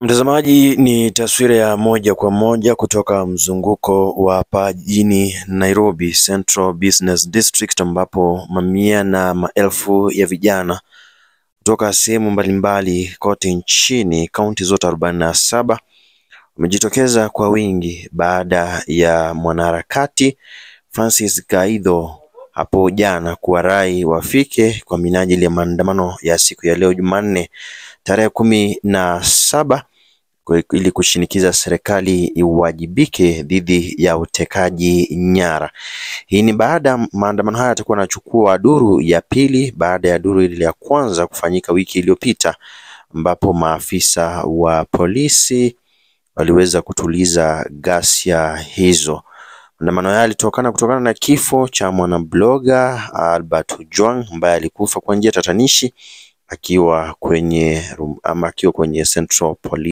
Mtazamaji, ni taswira ya moja kwa moja kutoka mzunguko wa hapa jijini Nairobi Central Business District, ambapo mamia na maelfu ya vijana kutoka sehemu mbalimbali kote nchini, kaunti zote 47, wamejitokeza kwa wingi baada ya mwanaharakati Francis Gaidho hapo jana kuwarai wafike kwa minajili ya maandamano ya siku ya leo Jumanne tarehe 17 ili kushinikiza serikali iwajibike dhidi ya utekaji nyara. Hii ni baada maandamano haya yatakuwa yanachukua duru ya pili baada ya duru ile ya kwanza kufanyika wiki iliyopita, ambapo maafisa wa polisi waliweza kutuliza ghasia hizo. Maandamano haya kutokana na kifo cha mwanabloga Albert Ojwang ambaye alikufa kwa njia tatanishi akiwa kwenye Central Police